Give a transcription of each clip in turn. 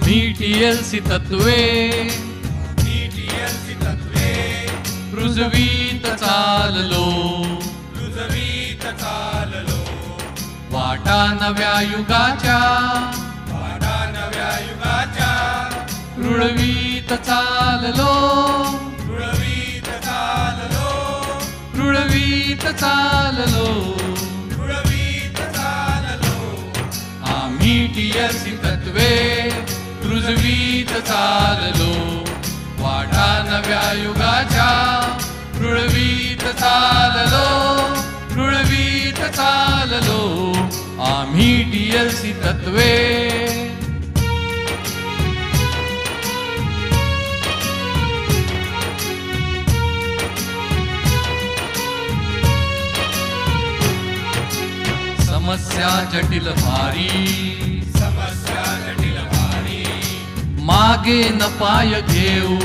आम्ही TLC तत्वे रुजवीत चाललो वाटा नव्या युगाच्या रुळवीत चाललो रुळवीत चाललो आम्ही TLC तत्वे रुजवीत चाललो वाटा नव्या युगाच्या रुळवीत चाललो रुळवीत चाललो आम्ही TLC तत्वे समस्या जटिल भारी मागे न पाय घेऊ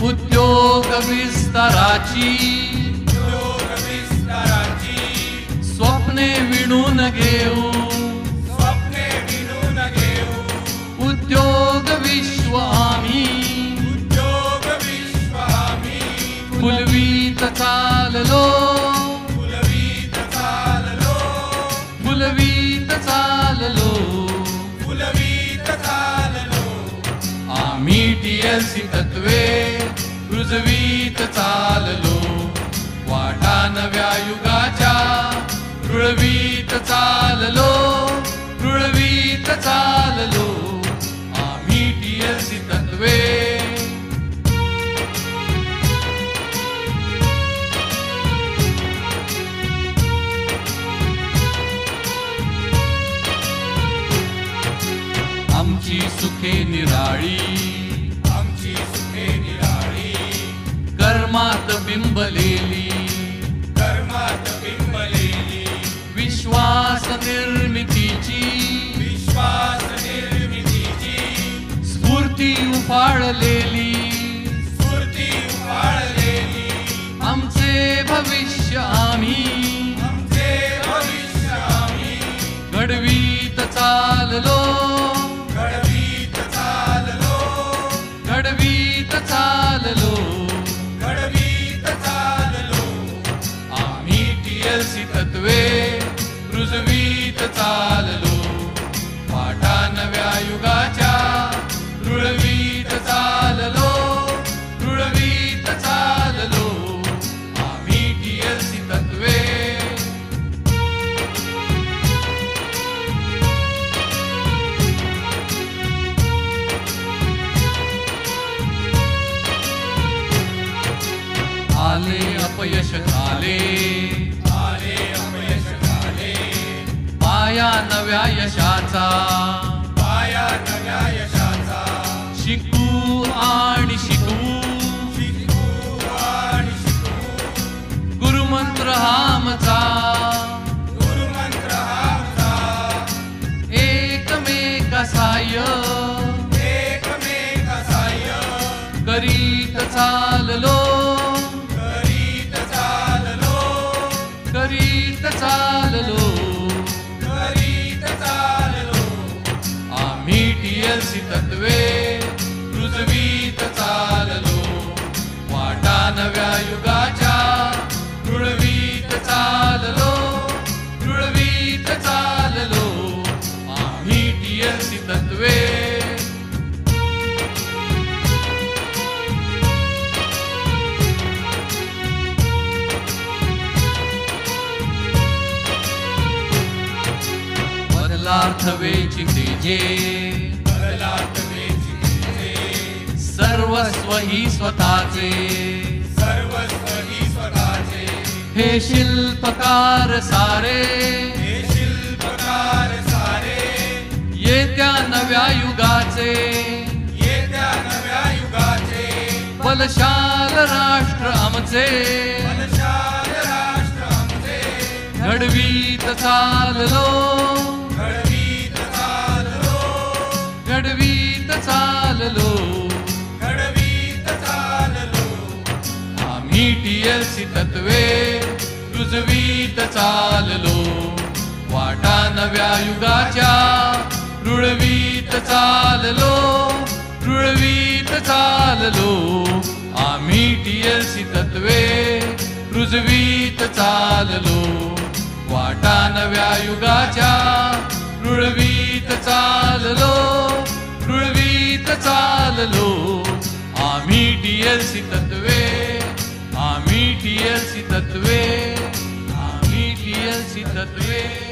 उद्योग विस्ताराची स्वप्ने विणून घेऊ उद्योग विश्व आम्ही फुलवीत चाललो फुलवीत चाललो आम्ही TLC तत्वे रुजवीत चाललो वाटा नव्या युगाच्या रुळवीत चाललो रुळवीत चाललो आम्ही TLC तत्वे आमची सुखे निराळी कर्मात बिंबलेली विश्वास निर्मितीची स्फूर्ती उफाळलेली आमचे भविष्य आम्ही घडवीत चाललो घडवीत चाललो आम्ही TLC तत्वे रुजवीत चाललो वाटा नव्या युगाच्या रुळवीत चाललो रुळवीत चाललो आम्ही TLC तत्वे आले अपयश आले पाया नव्या यशाचा शिकू आणि शिकवू गुरुमंत्र हा आमचा एकमेका साह्य करीत चाललो करीत चाललो आम्ही TLC तत्वे रुजवीत चाललो वाटा नव्या युगाच्या रुळवीत चाललो रुळवीत चाललो आम्ही TLC तत्वे बदलार्थ वेची तेजे सर्वस्व ही स्वतःचे हे शिल्पकार सारे येत्या नव्या युगाचे बलशाल राष्ट्र आमचे घडवीत चाललो घडवीत चाललो आम्ही TLC तत्वे रुजवीत चाललो वाटा नव्या युगाच्या रुळवीत चाललो रुळवीत चाललो आम्ही TLC तत्वे रुजवीत चाललो वाटा नव्या युगाच्या रुळवीत चाललो रुळवीत चाललो आम्ही TLC तत्वे आम्ही TLC तत्वे आम्ही TLC तत्वे